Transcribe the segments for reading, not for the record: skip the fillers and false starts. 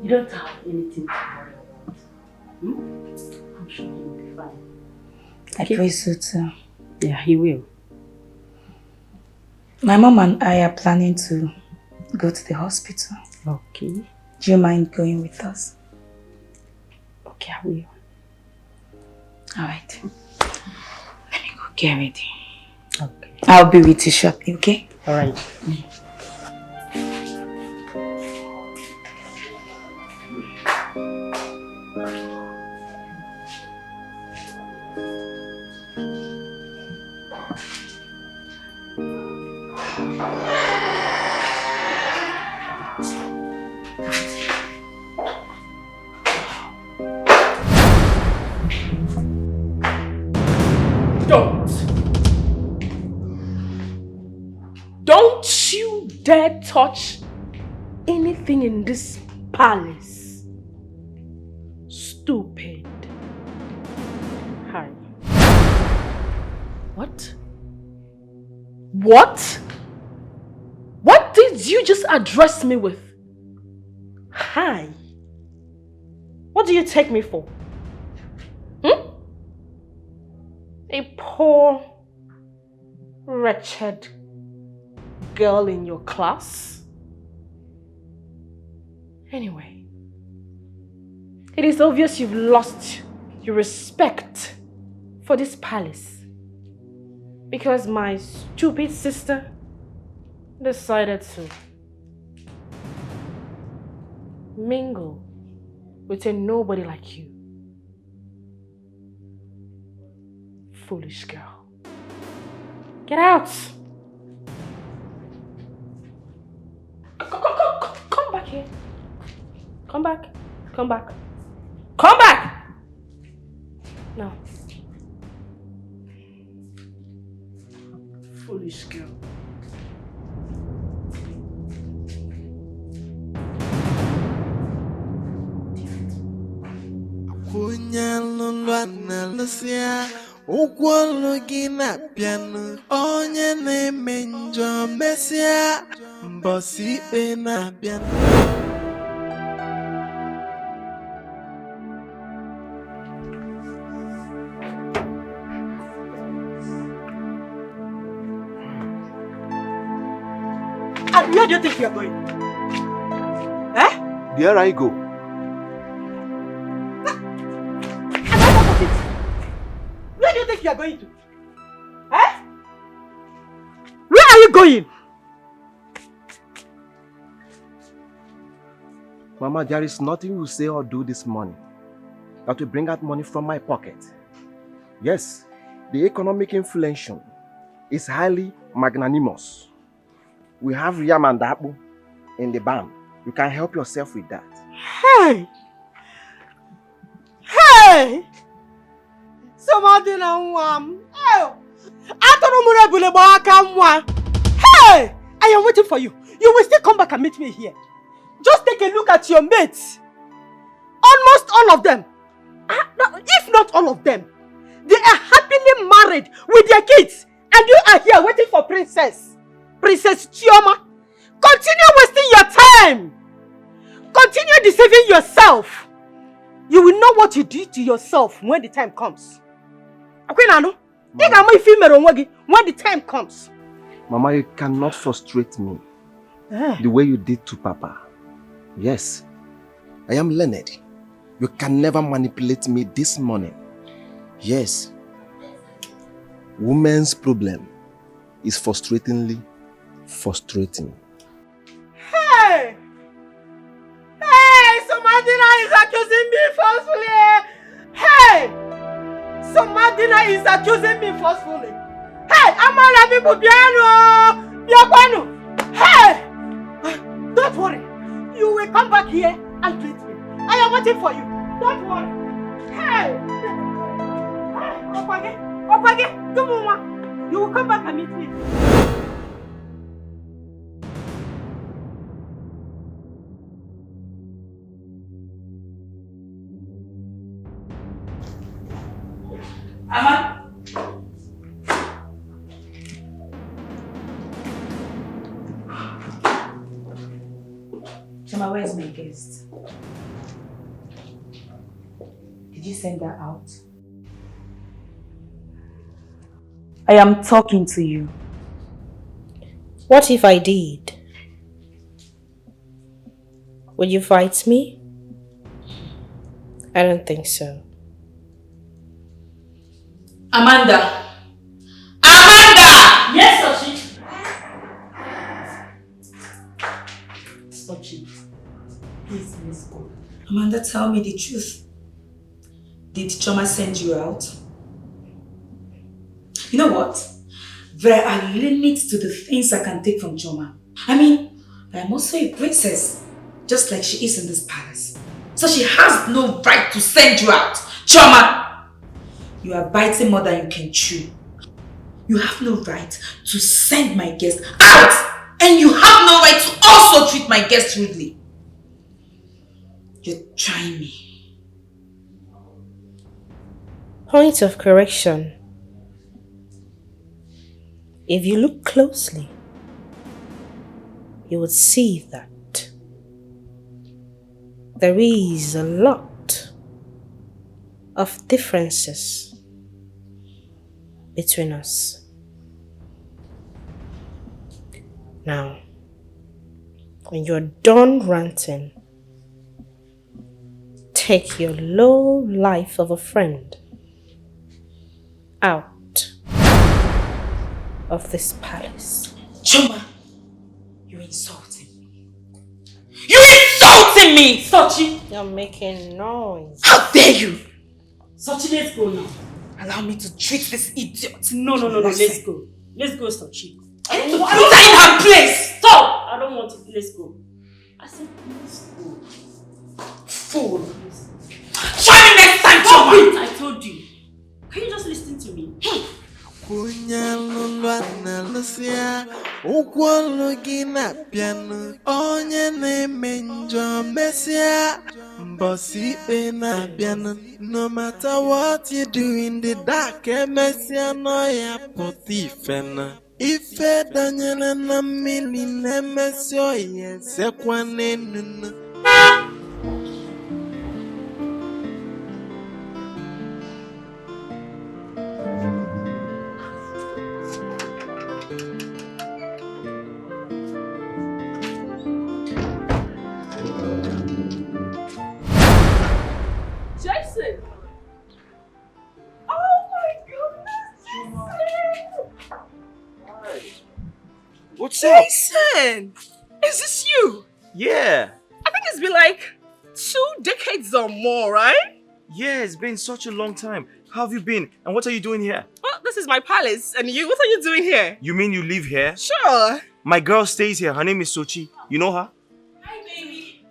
You don't have anything to worry about. I'm sure he will be fine. I pray so too. Yeah, he will. My mom and I are planning to go to the hospital. Okay. Do you mind going with us? Okay, I will. Alright. Let me go get ready. Okay. I'll be with you shortly, okay? Alright. Don't you dare touch anything in this palace. Stupid. Hi. What? What? What did you just address me with? Hi. What do you take me for? A poor, wretched girl in your class? Anyway, it is obvious you've lost your respect for this palace because my stupid sister decided to mingle with a nobody like you. Foolish girl. Get out! Come back here. Come back. Come back. Come back! No. Foolish girl. And where do you think you are going? Eh? There I go. Where do you think you are going to? Eh? Where are you going? Mama, there is nothing you say or do this morning that will bring out money from my pocket. Yes, the economic inflation is highly magnanimous. We have yam and apple in the barn. You can help yourself with that. Hey! Hey! Somebody now, hey! I am waiting for you. You will still come back and meet me here. Just take a look at your mates. Almost all of them, if not all of them, they are happily married with their kids. And you are here waiting for Princess Chioma. Continue wasting your time. Continue deceiving yourself. You will know what you do to yourself when the time comes. When the time comes. Mama, you cannot frustrate me the way you did to Papa. Yes, I am learned. You can never manipulate me this morning. Yes, women's problem is frustratingly frustrating. Hey! Hey! Somadina is accusing me falsely! Hey! Somadina is accusing me forcefully. Hey! Amala mi bubiano! Biakwanu! Hey! Don't worry. You will come back here and treat me. I am waiting for you. Don't worry. Hey! Opage, come on. You will come back and meet me. Aman. Chama, where's my guest? you send her out? I am talking to you. What if I did? Would you fight me? I don't think so. Amanda! Amanda! Yes, Sochi. Sochi, please, let's go. Amanda, tell me the truth. Did Choma send you out? You know what? There are limits to the things I can take from Choma. I mean, I am also a princess, just like she is in this palace. So she has no right to send you out. Choma! You are biting more than you can chew. You have no right to send my guest out! And you have no right to also treat my guest rudely. You're trying me. Point of correction. If you look closely, you would see that there is a lot of differences between us. Now, when you're done ranting, take your low life of a friend out of this palace. Choma, you're insulting me. You're insulting me! Sochi! You're making noise. How dare you! Sochi, let's go now. Allow me to treat this idiot. No, let's go. Let's go, Sochi. I need to put her in her place! Stop! I don't want to. Let's go. I said, let's go. Fool! Try me next time, Choma! I told you. Can you just listen to me? No matter what you do in the dark, Messiah no ya potifena. Ife Daniel na mili ne Messiah yes ekwane nunu. Jason! Oh my goodness! Jason! What's up? Jason! Is this you? Yeah. I think it's been like 2 decades or more, right? Yeah, it's been such a long time. How have you been? And what are you doing here? Well, this is my palace. And you? What are you doing here? You mean you live here? Sure. My girl stays here. Her name is Sochi. You know her? Hi, baby.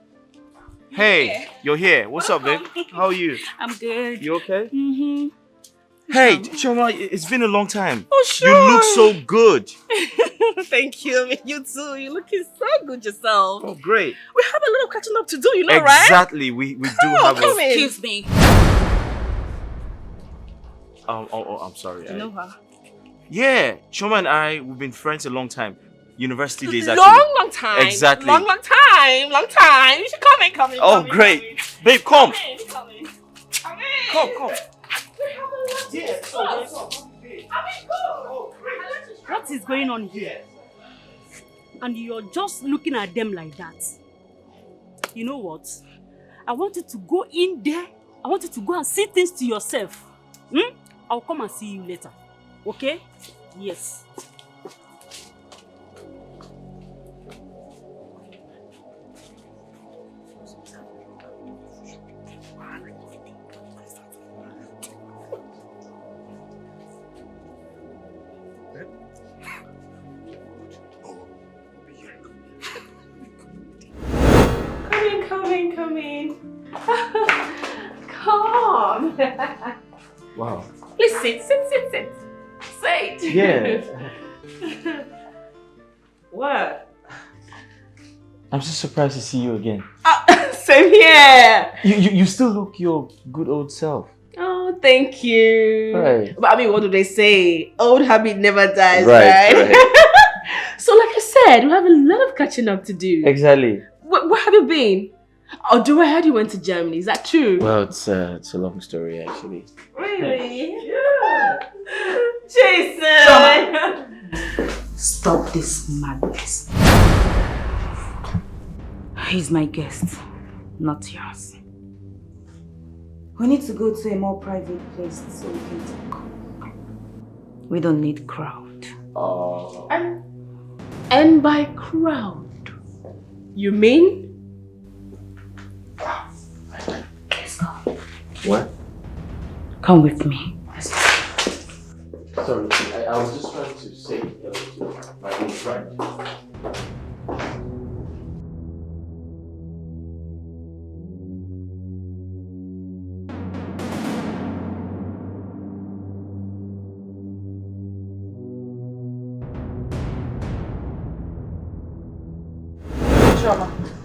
Hey, you're here. What's up, babe? How are you? I'm good. You okay? Mm-hmm. Hey, Choma, it's been a long time. Oh, sure. You look so good. Thank you. I mean, you too. You're looking so good yourself. Oh, great. We have a little catching up to do, you know, right? Exactly. We do have come a... in. Excuse me. I'm sorry. You know her? Yeah, Choma and I, we've been friends a long time. University days, actually. Long time. Exactly. Long time. You should come in. Oh, great. Babe, come. Come in. Come. What is going on here? And you're just looking at them like that. You know what? I want you to go in there. I want you to go and see things to yourself. I'll come and see you later. Okay? Yes. Come in. Come. Wow. Please sit. Sit. Yeah. What? I'm so surprised to see you again. Same here. You still look your good old self. Oh, thank you. Right. But I mean, what do they say? Old habit never dies, right? So like I said, we have a lot of catching up to do. Exactly. Where have you been? Oh, do I heard you went to Germany? Is that true? Well, it's a long story actually. Really? Yeah. Jason! Stop this madness. He's my guest, not yours. We need to go to a more private place so we can talk. We don't need crowd. And by crowd, you mean? Let's go. What? Come with me. Sorry, I was just trying to say hello to my old friend.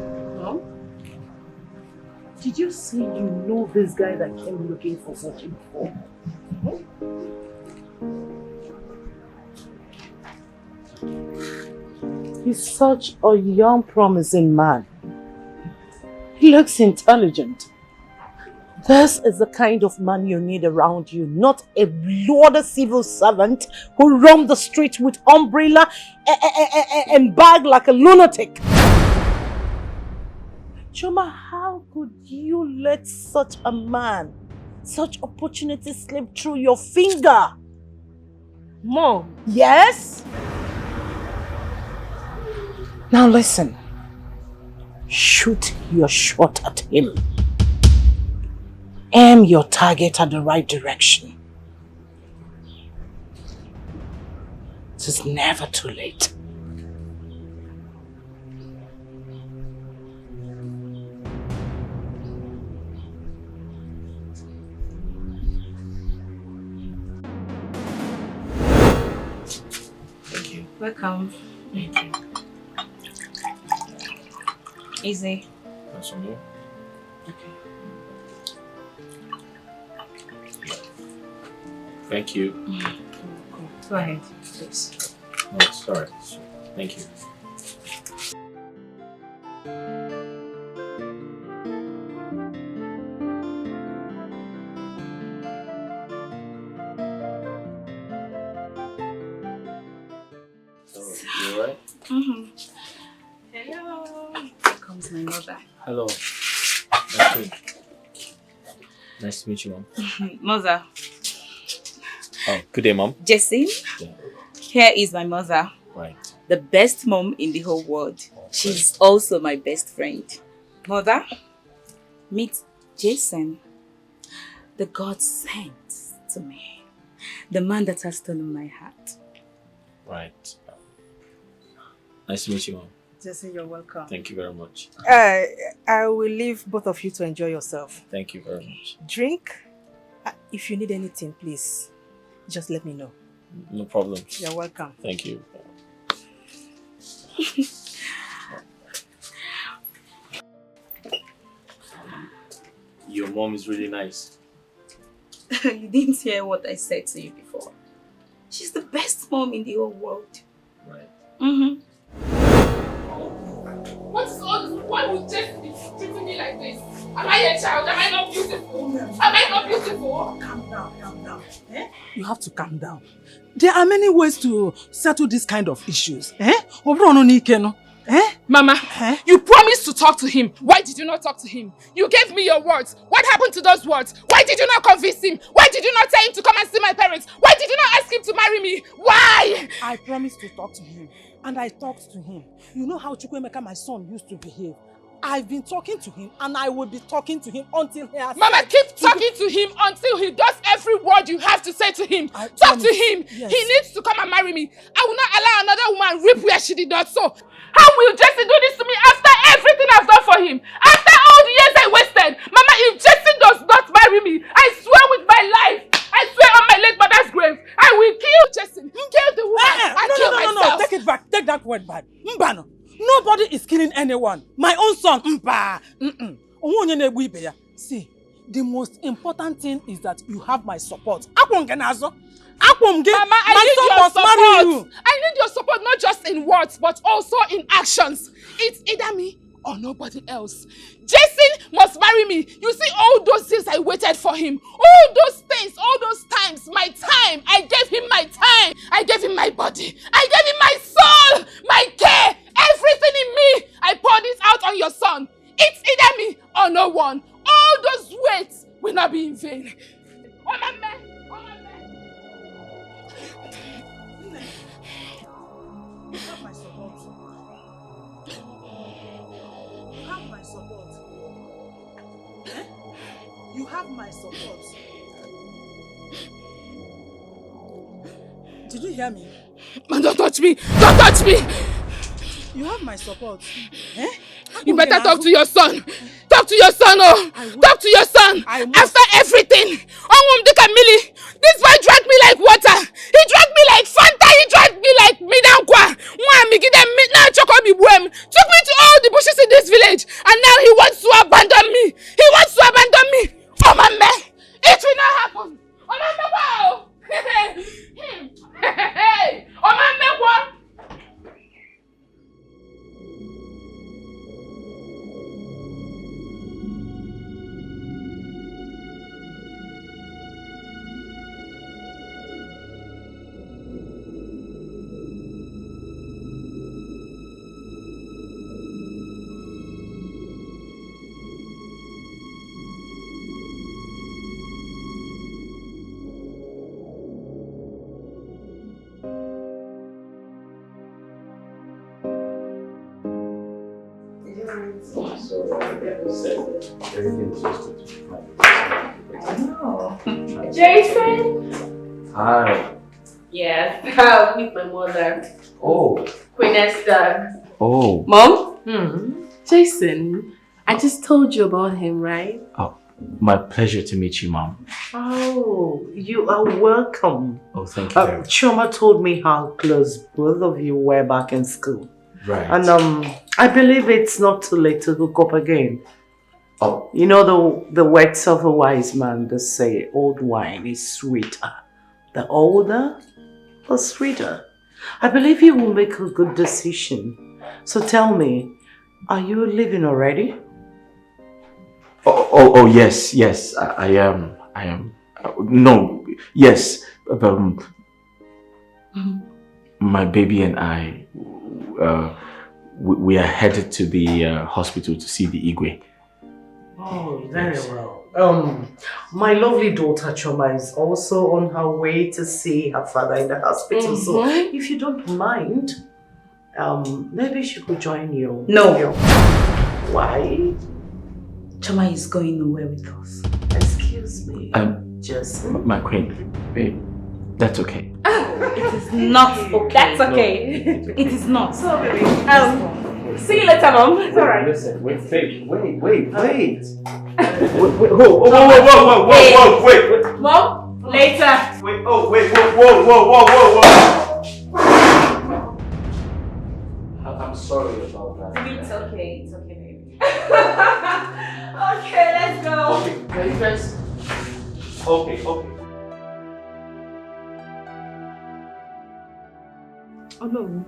No? Did you say you know this guy that came looking for such info? He's such a young, promising man. He looks intelligent. This is the kind of man you need around you, not a bloody civil servant who roams the street with umbrella and bag like a lunatic. Choma, how could you let such a man, such opportunity slip through your finger? Mom. Yes? Now listen. Shoot your shot at him. Aim your target at the right direction. It is never too late. Thank you. Welcome. Easy. That's from you. Thank you. Go ahead, please. Oh, sorry. Thank you. So, you alright? Hello. Here comes my mother. Hello. Nice to meet you, Mom. Mother. Oh, good day, Mom. Jason. Yeah. Here is my mother. Right. The best mom in the whole world. She's also my best friend. Mother, meet Jason. The God sent to me. The man that has stolen my heart. Right. Nice to meet you, Mom. Jason, you're welcome. Thank you very much. I will leave both of you to enjoy yourself. Thank you very much. Drink. If you need anything, please, just let me know. No problem. You're welcome. Thank you. Your mom is really nice. You didn't hear what I said to you before. She's the best mom in the whole world. Right. What is all this? Why would Jess be treating me like this? Am I a child? Am I not beautiful? Am I not beautiful? Calm down. Eh? You have to calm down. There are many ways to settle this kind of issues. Eh? Mama, you promised to talk to him. Why did you not talk to him? You gave me your words. What happened to those words? Why did you not convince him? Why did you not tell him to come and see my parents? Why did you not ask him to marry me? Why? I promised to talk to him, and I talked to him. You know how Chukwemeka, my son, used to behave. I've been talking to him, and I will be talking to him until he has... Mama, keep talking to him until he does every word you have to say to him. Talk to him. Yes. He needs to come and marry me. I will not allow another woman reap where she did not sow. How will Jesse do this to me after everything I've done for him? After all the years I wasted? Mama, if Jesse does not marry me, I swear with my life, I swear on my late mother's grave, I will kill Jesse, kill the woman, kill myself. No, take it back. Take that word back. Mbano. Nobody is killing anyone. My own son. See, the most important thing is that you have my support. Mama, I need your support. I need your support not just in words, but also in actions. It's either me or nobody else. Jason must marry me. You see all those years I waited for him. All those things, all those times, my time. I gave him my time. I gave him my body. I gave him my soul, my care, everything in me. I poured it out on your son. It's either me or no one. All those weights will not be in vain. Oh, my man. You have my support. You have my support. Eh? You have my support. Did you hear me? Man, don't touch me! Don't touch me! You have my support. Eh? You better talk to your son. Talk to your son, oh! Talk to your son! After everything! This boy drank me like water! He drank me like Fanta! He drank me like Midankwa! Took me to all the bushes in this village! And now he wants to abandon me! He wants to abandon me! Oh, my man! It will not happen! Oh, my man, wow! Hey! Oh, my man, what? Jason? Hi. Yes, I'll meet my mother. Oh. Queen Esther. Oh. Mom? Jason, I just told you about him, right? Oh, my pleasure to meet you, Mom. Oh, you are welcome. Oh, thank you. Choma told me how close both of you were back in school. Right. And I believe it's not too late to hook up again. Oh. You know the words of a wise man, they say old wine is sweeter. The older, the sweeter. I believe you will make a good decision. So tell me, are you leaving already? Oh, yes, I am. No, yes, my baby and I, we are headed to the hospital to see the Igwe. Oh, very well. My lovely daughter Choma is also on her way to see her father in the hospital. So if you don't mind, maybe she could join you. No. Why? Choma is going nowhere with us. Excuse me. Just my queen, babe, that's okay. It is not okay. That's okay. It is not. So, baby, see you later, Mom. It's alright. Listen, wait, wait. Wait. Whoa, Mom, later. Wait, whoa. I'm sorry about that. It's okay, baby. Okay, let's go. Okay, can you guys? Okay. Oh no.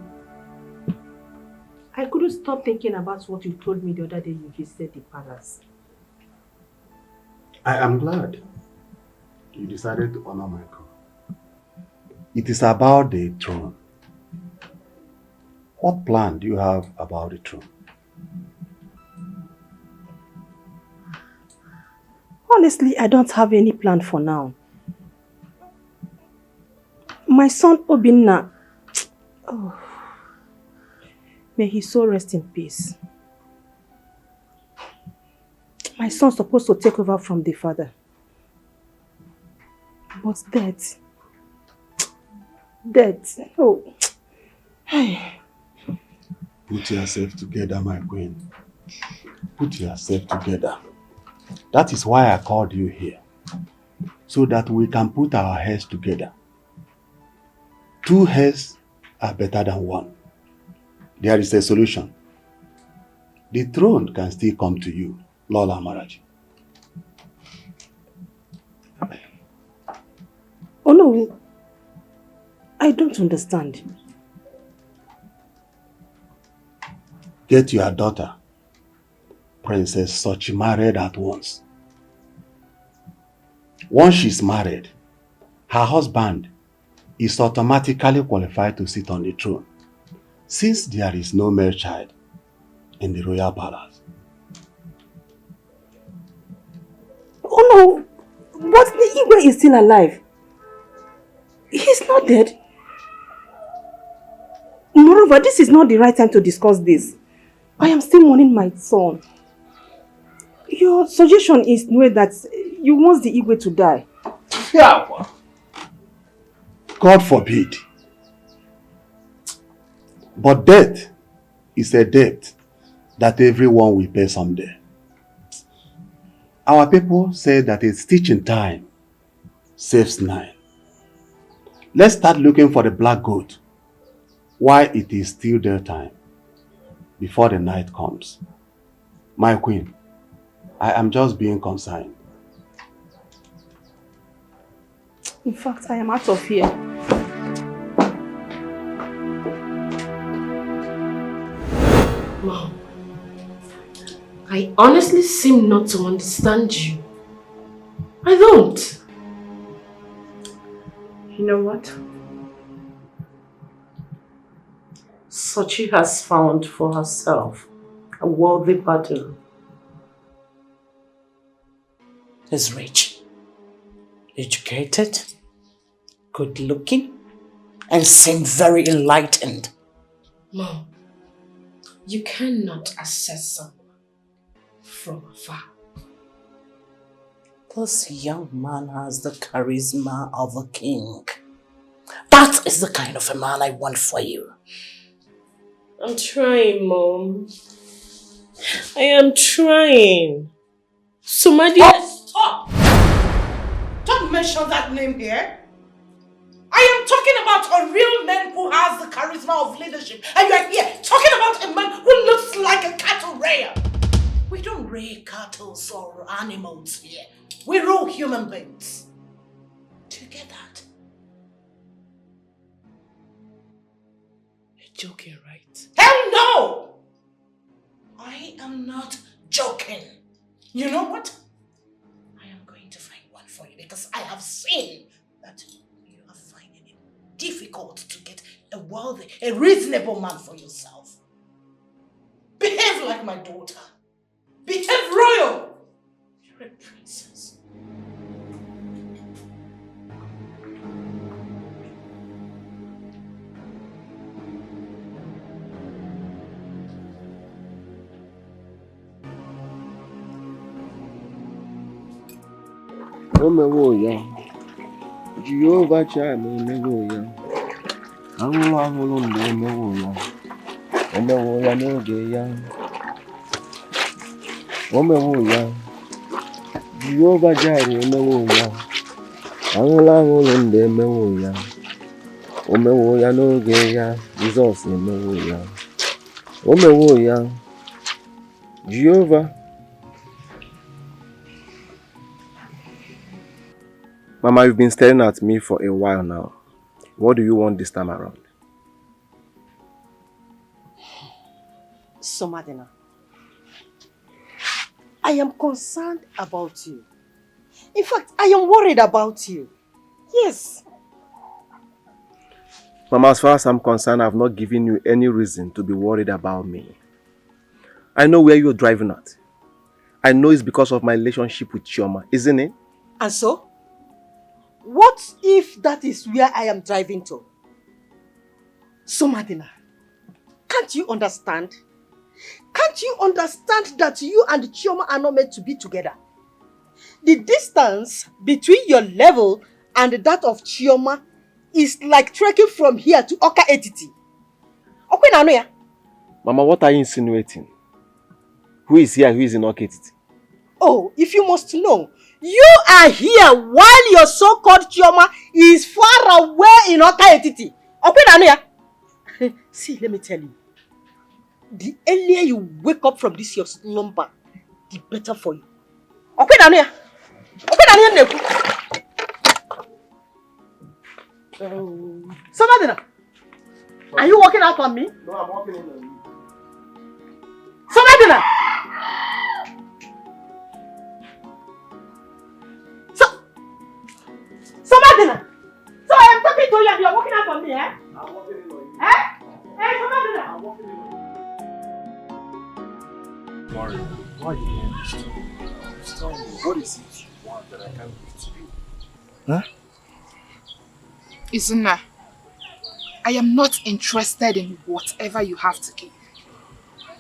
I couldn't stop thinking about what you told me the other day you visited the palace. I am glad you decided to honor my call. It is about the throne. What plan do you have about the throne? Honestly, I don't have any plan for now. My son Obinna, may his soul rest in peace. My son's supposed to take over from the father. But death, oh. Put yourself together, my queen. Put yourself together. That is why I called you here. So that we can put our heads together. 2 heads are better than 1. There is a solution. The throne can still come to you, Lola Maraji. Oh no, I don't understand. Get your daughter Princess Sochi married at once. Once she's married, her husband is automatically qualified to sit on the throne, since there is no male child in the royal palace. Oh no, but the Igwe is still alive. He's not dead. Moreover, this is not the right time to discuss this. I am still mourning my son. Your suggestion is that you want the Igwe to die. Yeah. God forbid. But death is a debt that everyone will pay someday. Our people say that a stitch in time saves 9. Let's start looking for the black goat while it is still daytime, before the night comes. My queen, I am just being concerned. In fact, I am out of here. Mom, I honestly seem not to understand you. I don't. You know what? Sochi has found for herself a worthy partner. He's rich, educated, good looking, and seems very enlightened. Mom, you cannot assess someone from afar. This young man has the charisma of a king. That is the kind of a man I want for you. I'm trying, Mom. I am trying. Somebody... Stop! Don't mention that name here. I am talking about a real man who has the charisma of leadership. And you are here talking about a man who looks like a cattle rearer. We don't rear cattle or animals here. We rule human beings. Do you get that? You're joking, right? Hell no! I am not joking. You know what? I am going to find one for you because I have seen that you are finding it difficult to get a wealthy, a reasonable man for yourself. Behave like my daughter. Behave royal. You're a princess. Omewoya, Jehovah Chime, Omewoya, Angulo, Omewoya, Omewoya, no gaya, Omewoya, Jehovah Chime, Omewoya, Angulo, Omewoya, Omewoya, no gaya, Jesus, Omewoya, Omewoya, Jehovah. Mama, you've been staring at me for a while now. What do you want this time around? Somadina, I am concerned about you. In fact, I am worried about you. Yes. Mama, as far as I'm concerned, I've not given you any reason to be worried about me. I know where you're driving at. I know it's because of my relationship with Chioma, isn't it? And so? What if that is where I am driving to? Somadina, can't you understand? Can't you understand that you and Chioma are not meant to be together? The distance between your level and that of Chioma is like trekking from here to Oka Etiti. Mama, what are you insinuating? Who is here, who is in Oka Etiti? Oh, if you must know, you are here while your so-called Chioma is far away in Oka Etiti. See, let me tell you. The earlier you wake up from this your slumber, the better for you. Somadina, are you walking out on me? No, I'm walking in on you. Somadina! Why are you doing this to me? Just tell me, what is it you want that I can't give to you? Huh? Izuna, I am not interested in whatever you have to give.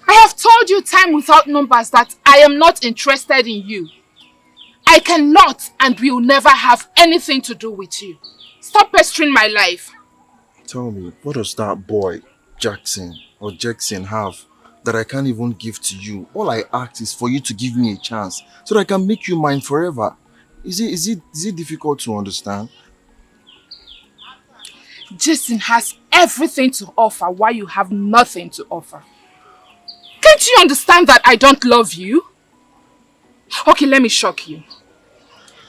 I have told you time without numbers that I am not interested in you. I cannot and will never have anything to do with you. Stop pestering my life. Tell me, what does that boy, Jackson have that I can't even give to you? All I ask is for you to give me a chance so that I can make you mine forever. Is it difficult to understand? Jason has everything to offer while you have nothing to offer. Can't you understand that I don't love you? Okay, let me shock you.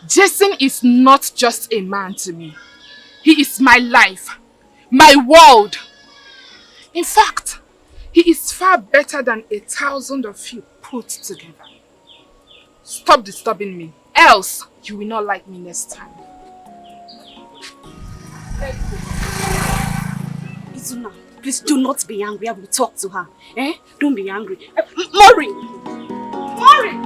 Jason is not just a man to me. He is my life, my world. In fact, he is far better than 1,000 of you put together. Stop disturbing me, else you will not like me next time. Izuna, please do not be angry. I will talk to her. Eh? Don't be angry. Mori! Mori!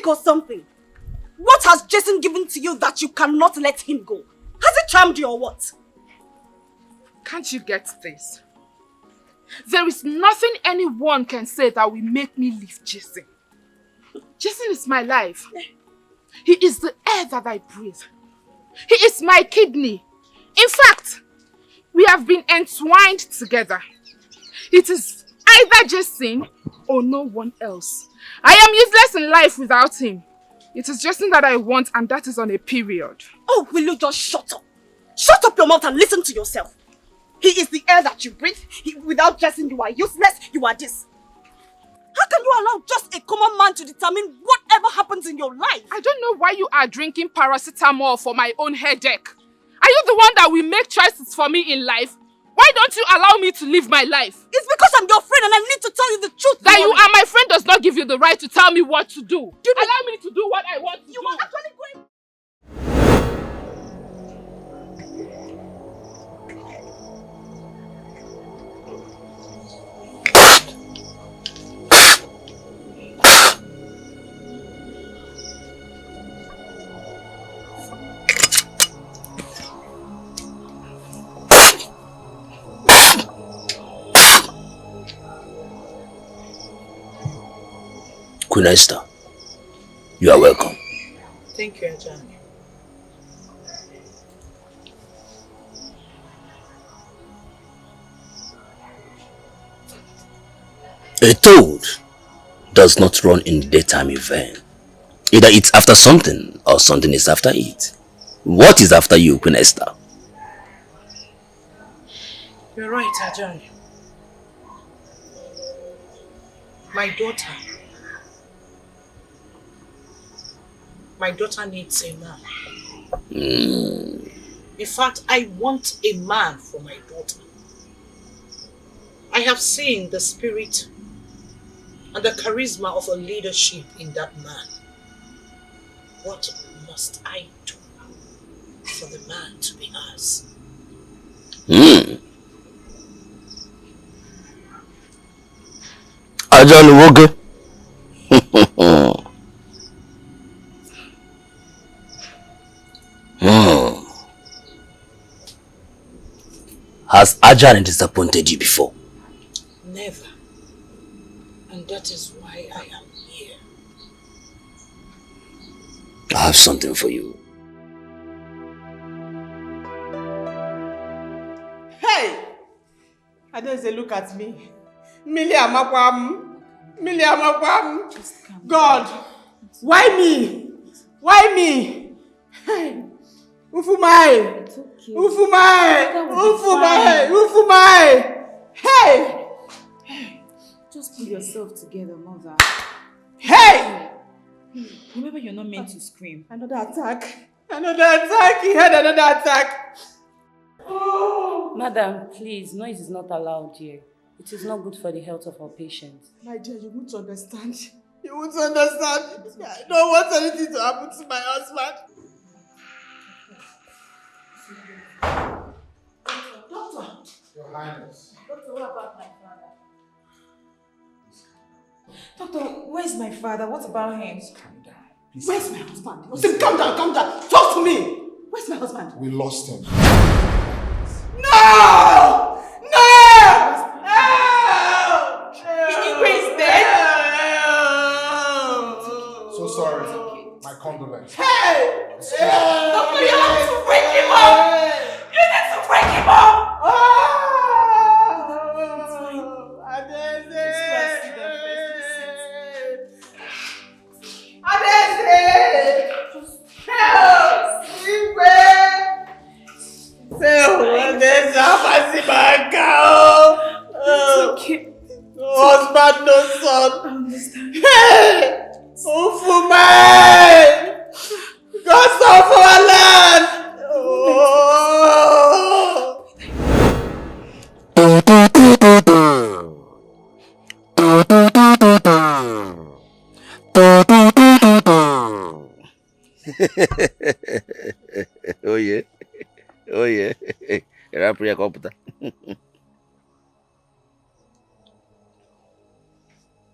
Or something. What has Jason given to you that you cannot let him go? Has he charmed you or what? Can't you get this? There is nothing anyone can say that will make me leave Jason. Jason is my life. He is the air that I breathe. He is my kidney. In fact, we have been entwined together. It is either Jason or no one else. I am useless in life without him. It is Jason that I want, and that is on a period. Oh, will you just shut up? Shut up your mouth and listen to yourself. He is the air that you breathe. Without Jason, you are useless. You are this. How can you allow just a common man to determine whatever happens in your life? I don't know why you are drinking paracetamol for my own headache. Are you the one that will make choices for me in life? Why don't you allow me to live my life? It's because I'm your friend and I need to tell you the truth. That you are my friend does not give you the right to tell me what to do. Allow me to do what I want to do. You are actually going... Queen Esther, you are welcome. Thank you, Ajahn. A toad does not run in daytime in vain. Either it's after something or something is after it. What is after you, Queen Esther? You're right, Ajahn. My daughter. My daughter needs a man. In fact, I want a man for my daughter. I have seen the spirit and the charisma of a leadership in that man. What must I do for the man to be ours? Ajahn Woge. Has Ajahn disappointed you before? Never. And that is why I am here. I have something for you. Hey! I don't say look at me. Miliamakwam. God! Why me? Why me? Hey! Ufumai! Hey! Just pull yourself together, mother. Hey! Remember, you're not meant to scream. Another attack. He had another attack. Madam, please, noise is not allowed here. It is not good for the health of our patients. My dear, you won't understand. You won't understand. I don't want anything to happen to my husband. Doctor. Your Highness. Doctor, what about my father? Doctor, where's my father? What about him? Where's my husband? Listen, calm down, calm down. Talk to me. Where's my husband? We lost him. No! No! He's dead? So sorry. My condolences. Hey! Doctor, you have to break him up! You need to break him up! Husband, no son. I understand. Hey! Ufuman! God of our land! Oh yeah. Oh yeah. Era priya computer.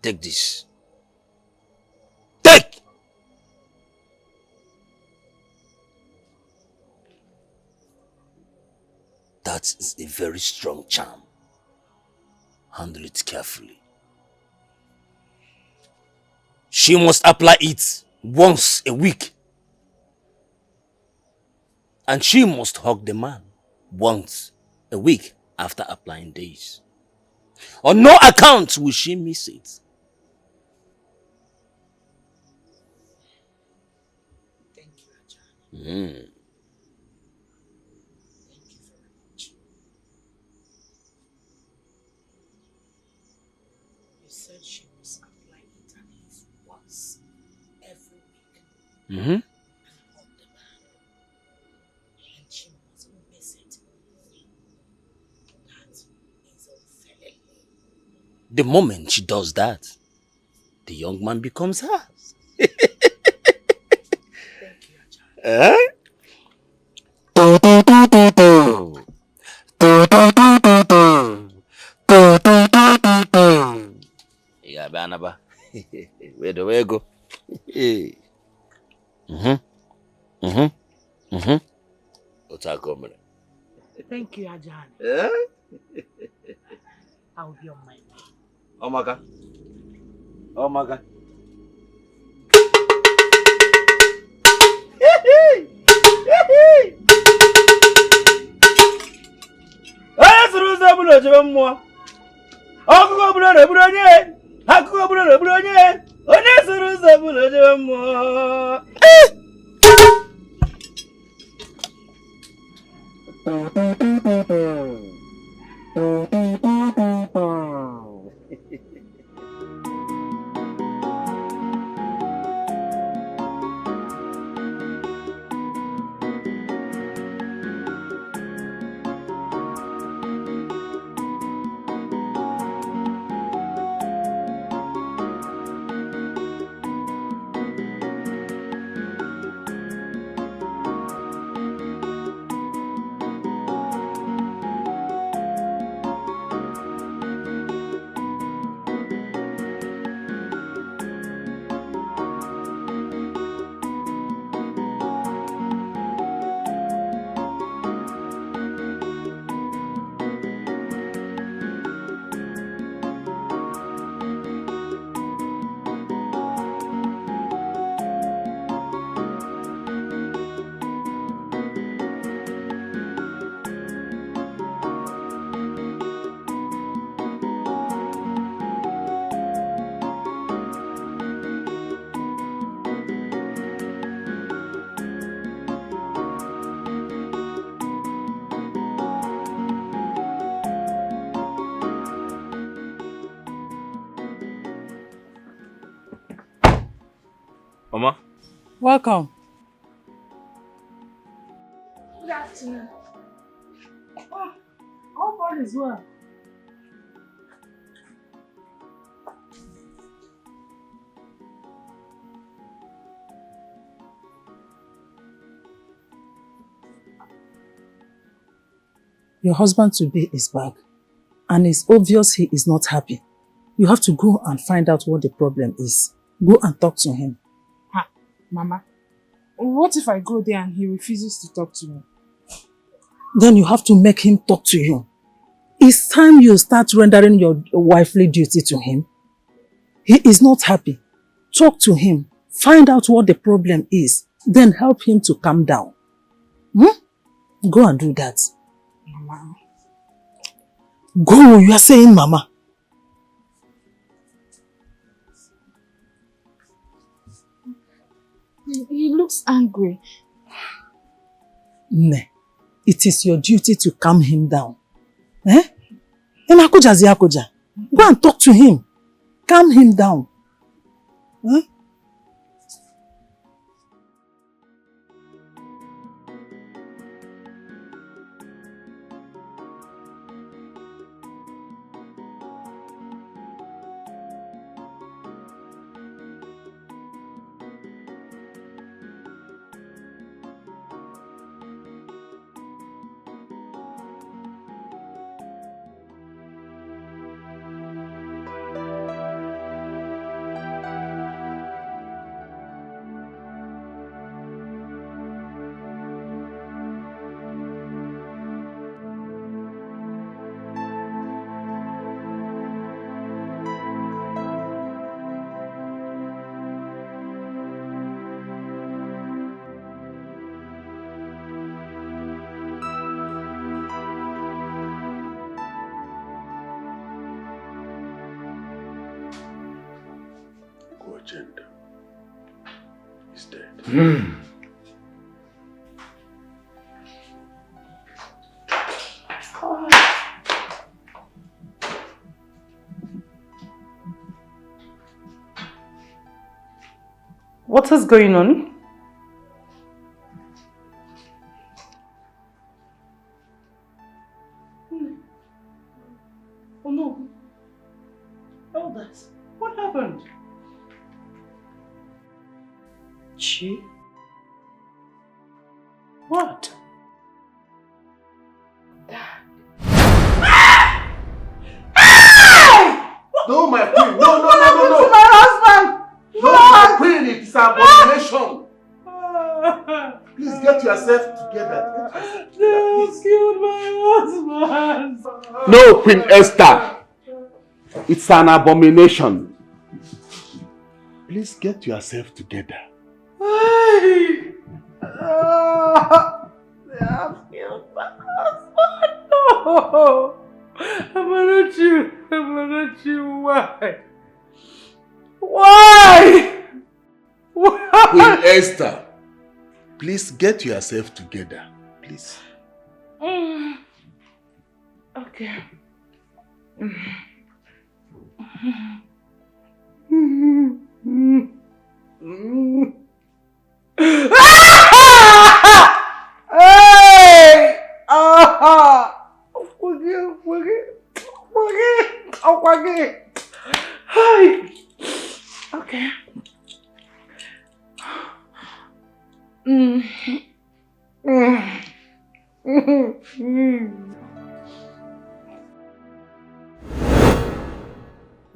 Take this. Take! That is a very strong charm. Handle it carefully. She must apply it once a week. And she must hug the man once a week after applying days. On no account will she miss it. Thank you, Ajahn. Mm. Thank you very much. You said she must apply it at least once every week. Mm-hmm. And hug the man. And she mustn't miss it. That is unfair. The moment she does that, the young man becomes hers. Thank you, Ajahn. Eh? Yeah, Banaba. Where do we go? What's our coming? Thank you, Ajahn. Eh? I will be on my way. Oh my God. Oh my God. Mama? Welcome. Good afternoon. All is well. Your husband-to-be is back, and it's obvious he is not happy. You have to go and find out what the problem is. Go and talk to him. Ha, Mama. What if I go there and he refuses to talk to me? Then you have to make him talk to you. It's time you start rendering your wifely duty to him. He is not happy. Talk to him. Find out what the problem is. Then help him to calm down. Go and do that. Mama. Go, you are saying Mama. He looks angry. Ne, it is your duty to calm him down. Eh? Go and talk to him. Calm him down. Huh? Agenda is dead. What is going on? Oh no. Oh, that's... What happened? Chi? What? No, my queen. No. My husband! No, my queen. It's an abomination. Please get yourself together. They have killed my husband. No, Queen Esther. It's an abomination. Please get yourself together. They have killed my husband. No! Amarachi, why? Why? Queen Esther, please get yourself together. Please. Okay. Hey! Okay.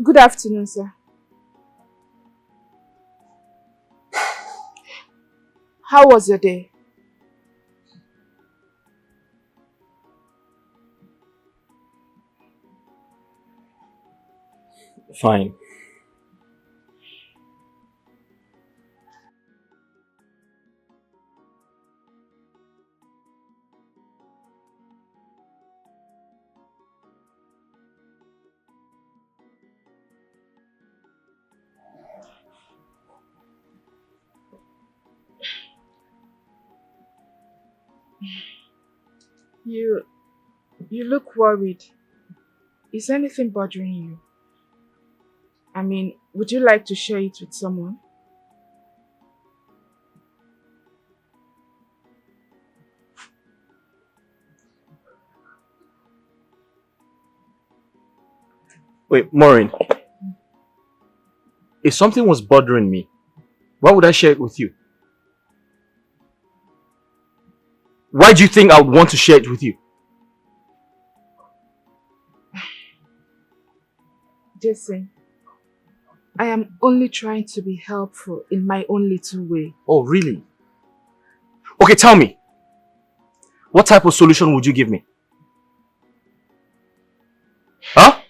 Good afternoon, sir. How was your day? Fine. You look worried. Is anything bothering you? I mean, would you like to share it with someone? Wait, Maureen. If something was bothering me, why would I share it with you? Why do you think I would want to share it with you? Jason, I am only trying to be helpful in my own little way. Oh, really? Okay, tell me. What type of solution would you give me? Huh?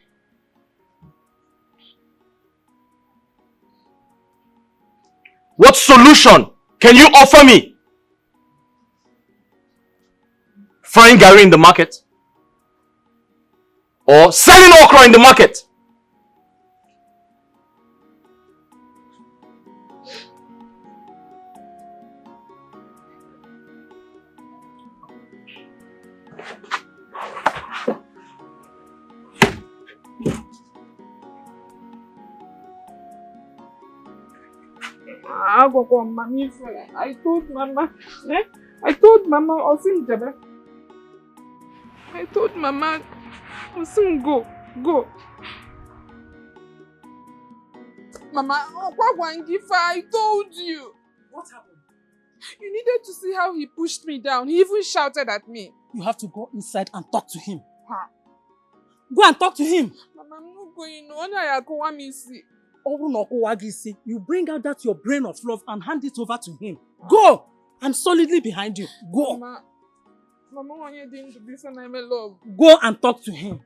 What solution can you offer me? Frying Gary in the market? Or selling okra in the market? I told Mama, I told Mama, Osim Jebe. I told Mama, Osim go. Mama, I told you. What happened? You needed to see how he pushed me down. He even shouted at me. You have to go inside and talk to him. Huh? Go and talk to him. Mama, I'm not going. You bring out that your brain of love and hand it over to him. Go! I'm solidly behind you. Go. Mama, why you didn't do this and I'm in love? Go and talk to him.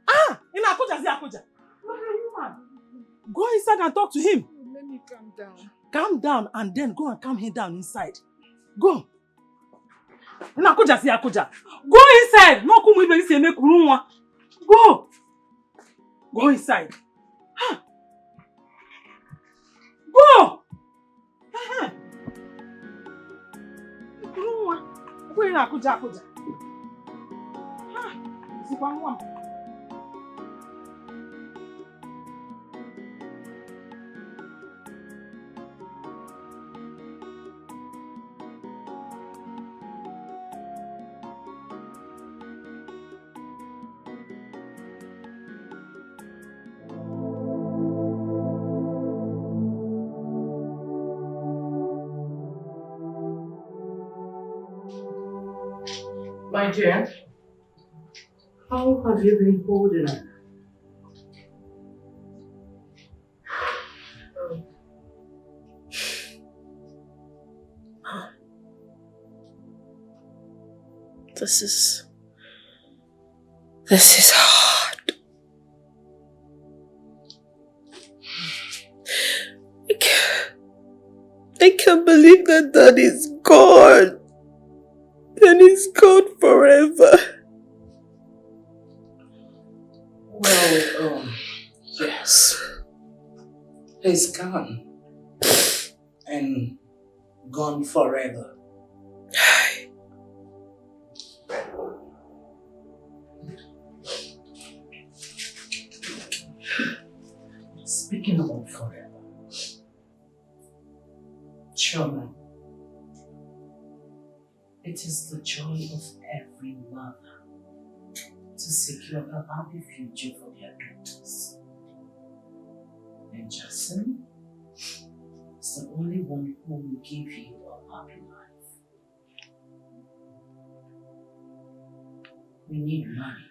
Go inside and talk to him. Let me calm down. Calm down and then go and calm him down inside. Go. Go inside. Go. Go inside. Go. My dear, how have you been holding up? This is hard. I can't believe that Dad is gone. And he's gone forever. Well, yes. He's gone. And gone forever. Speaking about forever, Children, it is the joy of every mother to secure a happy future for their daughters. And Jason is the only one who will give you a happy life. We need money.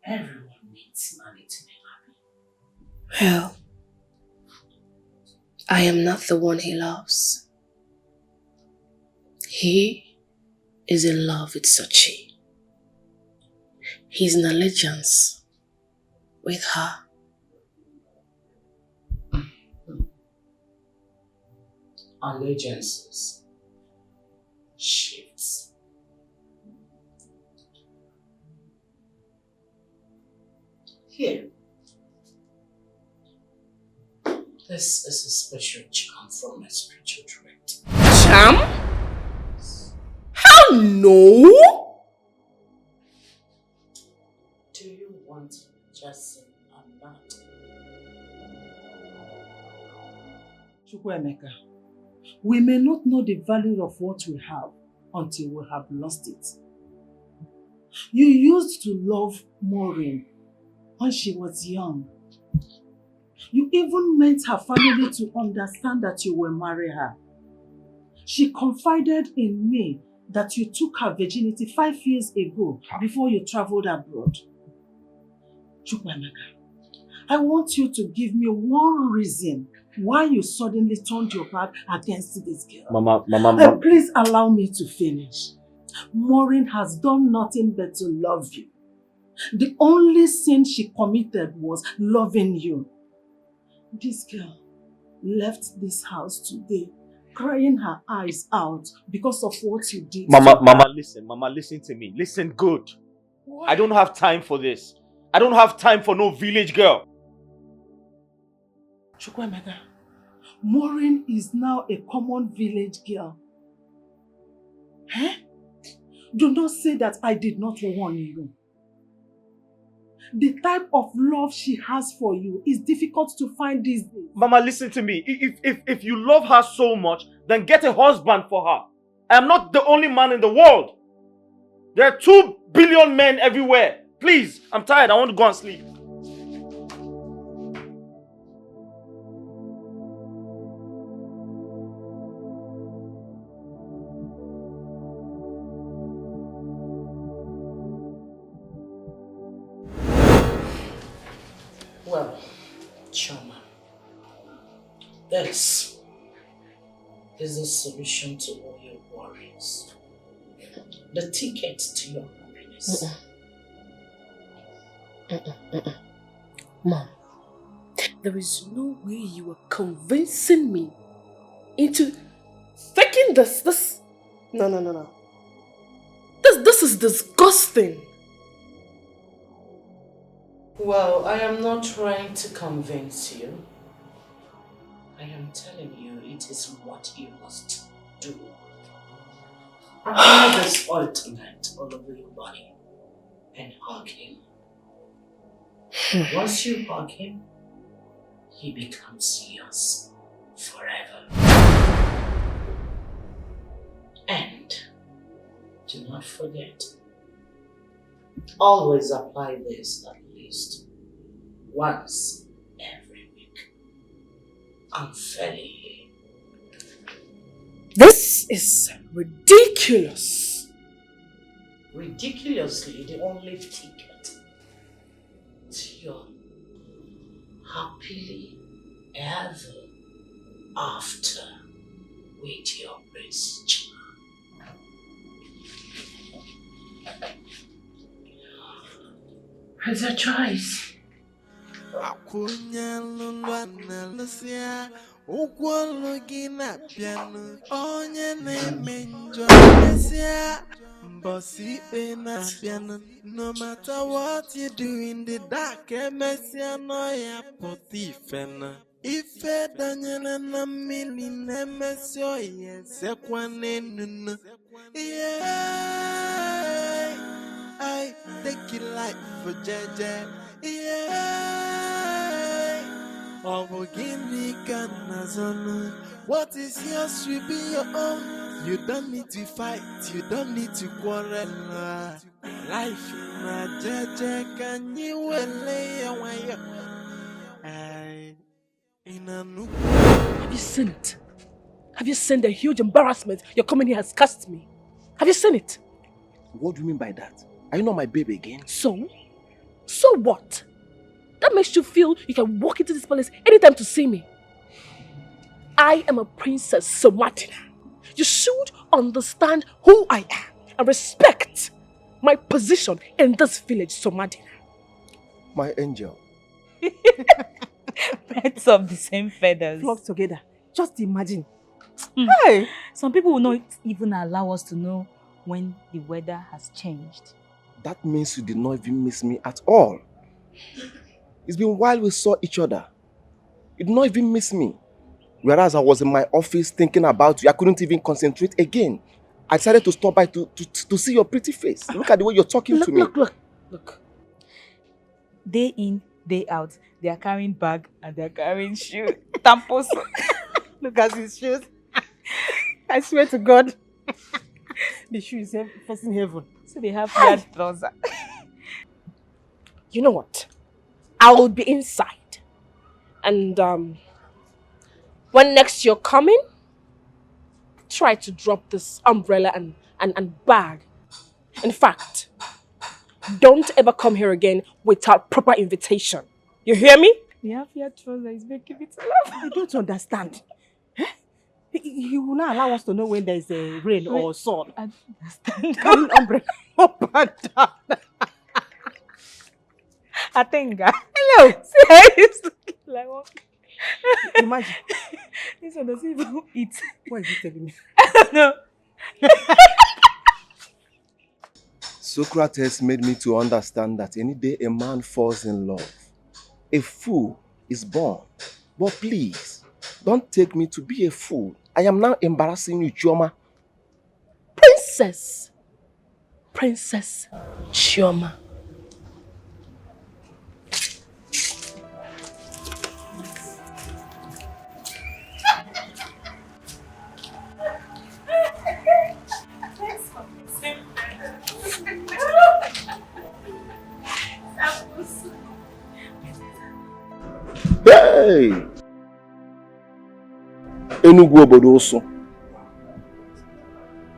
Everyone needs money to be happy. Well, I am not the one he loves. He is in love with Sochi. He's in allegiance with her. Allegiances, shifts. Here. This is a special charm from my spiritual director. Charm? How no? Do you want Jason or not? Chukwuemeka, we may not know the value of what we have until we have lost it. You used to love Maureen when she was young. You even meant her family to understand that you will marry her. She confided in me that you took her virginity 5 years ago before you traveled abroad. Chukwemeka, I want you to give me one reason why you suddenly turned your back against this girl. Mama. Please allow me to finish. Maureen has done nothing but to love you. The only sin she committed was loving you. This girl left this house today crying her eyes out because of what you did. Mama, listen to me. Listen good. What? I don't have time for this. I don't have time for no village girl. Chukwemeka, Maureen is now a common village girl. Eh? Do not say that I did not warn you. The type of love she has for you is difficult to find these days. Mama, listen to me. If you love her so much, then get a husband for her. I am not the only man in the world. There are 2 billion men everywhere. Please, I'm tired. I want to go and sleep. Well, Choma, this is the solution to all your worries. The ticket to your happiness. Mom, there is no way you are convincing me into taking this. No. This is disgusting. Well, I am not trying to convince you. I am telling you it is what you must do. Apply this ointment all over your body and hug him. Once you hug him, he becomes yours forever. And do not forget, always apply this at least once every week. Unfairly. This is ridiculous. Ridiculously, the only ticket to your happily ever after with your prince. It's a choice. Ụgwọ gị na-abịanụ onye na-eme njọ mesịa mbọsị ikpe na-abịanụ. No matter what you do in the dark, emesịa nọ ya pụta ife na ife danyere na mmiri na-emesị ọya esekwa n'enunu. Yeah, I take it life for jeje. Yeah. What is yours will be your own. You don't need to fight, you don't need to quarrel. Life na jeje can you lay away. Have you seen it? Have you seen the huge embarrassment your coming here has cost me? Have you seen it? What do you mean by that? Are you not my baby again? So what? That makes you feel you can walk into this palace anytime to see me. I am a princess, Somatina. You should understand who I am and respect my position in this village, Somatina. My angel. Birds of the same feathers. Flock together. Just imagine. Hey! Some people will not even allow us to know when the weather has changed. That means you did not even miss me at all. It's been a while we saw each other. You did not even miss me. Whereas I was in my office thinking about you, I couldn't even concentrate again. I decided to stop by to see your pretty face. Look at the way you're talking to me. Look. Day in, day out, they are carrying bag and they are carrying shoes. Tampos. Look at his shoes. I swear to God. The shoe is facing heaven. So they have hard trouser. You know what? I'll be inside. And when next you're coming, try to drop this umbrella and bag. In fact, don't ever come here again without proper invitation. You hear me? The Afia trouser is making me to laugh. I don't understand. He will not allow us to know when there is a rain or sun. I don't understand. Carrying umbrella up and down. Atenga. Hello. See how he's looking like one. Imagine. This one doesn't even eat. What is he telling me? I don't know. Socrates made me to understand that any day a man falls in love, a fool is born. But please, don't take me to be a fool. I am now embarrassing you, Chioma. Princess Chioma. Hey! Enugu obodo ụsụ.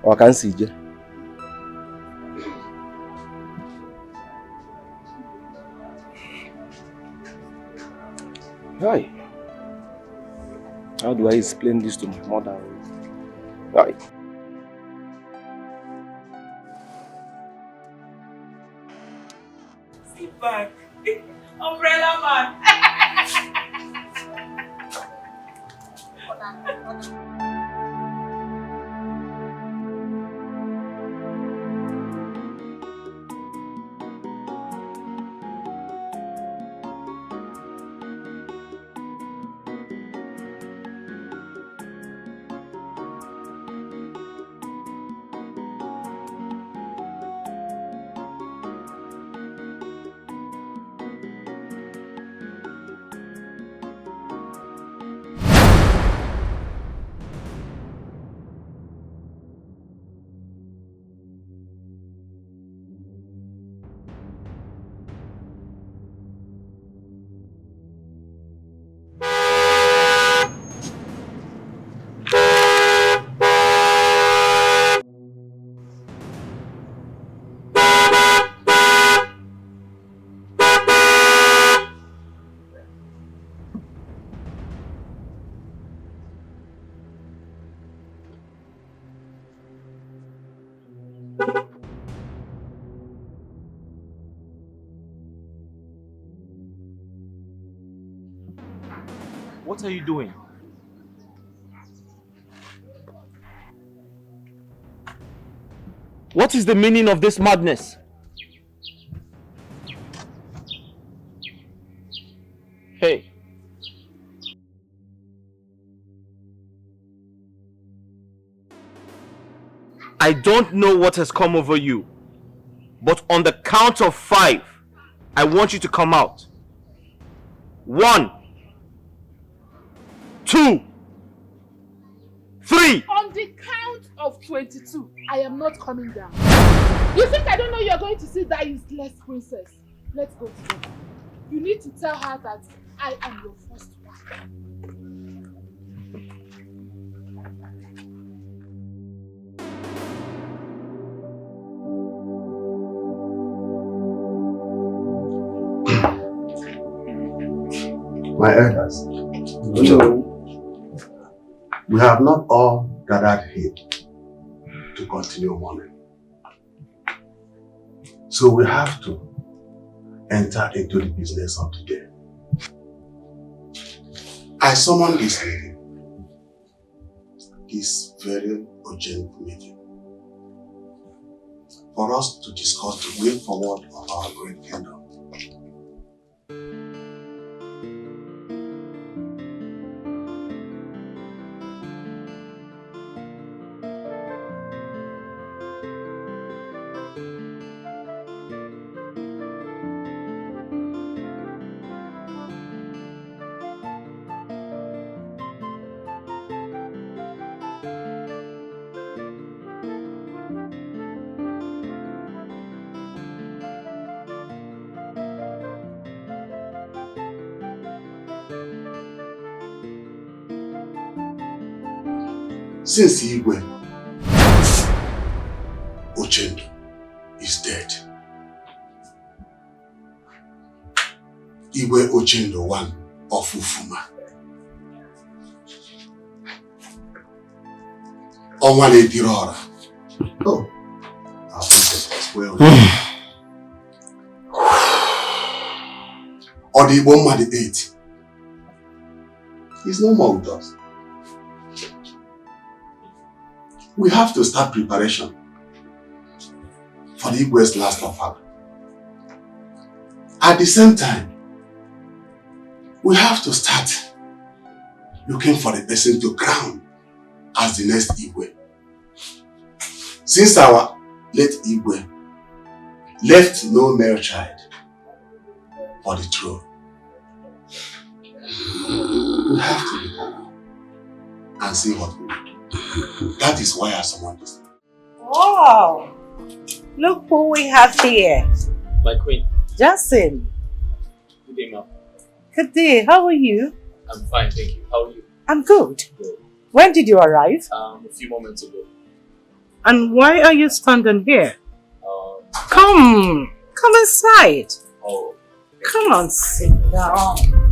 Ọ ka nsi je. Hi. How do I explain this to my mother? Hi. Sit back. Umbrella man. What are you doing? What is the meaning of this madness? Hey. I don't know what has come over you, but on the count of 5, I want you to come out. 1, 2, 3. On the count of 22, I am not coming down. You think I don't know you're going to see that useless princess? Let's go together. You need to tell her that I am your first wife. My elders, we have not all gathered here to continue mourning. So we have to enter into the business of the day. I summon this meeting, this very urgent meeting, for us to discuss the way forward of our great kingdom. Since Igwe Ochendo is dead, Igwe Ochendo one of Ufuma, Onwale Dirora. Oh, our princess was well. Or the Iboma the 8th. He's no more with us. We have to start preparation for the Igwe's last offer. At the same time, we have to start looking for the person to crown as the next Igwe. Since our late Igwe left no male child for the throne, we have to be humble and see what we do. That is why I summoned this. Wow! Look who we have here. My queen. Justin. Good day, ma'am. Good day. How are you? I'm fine, thank you. How are you? I'm good. Good. When did you arrive? A few moments ago. And why are you standing here? Come inside. Oh. Come on, sit down.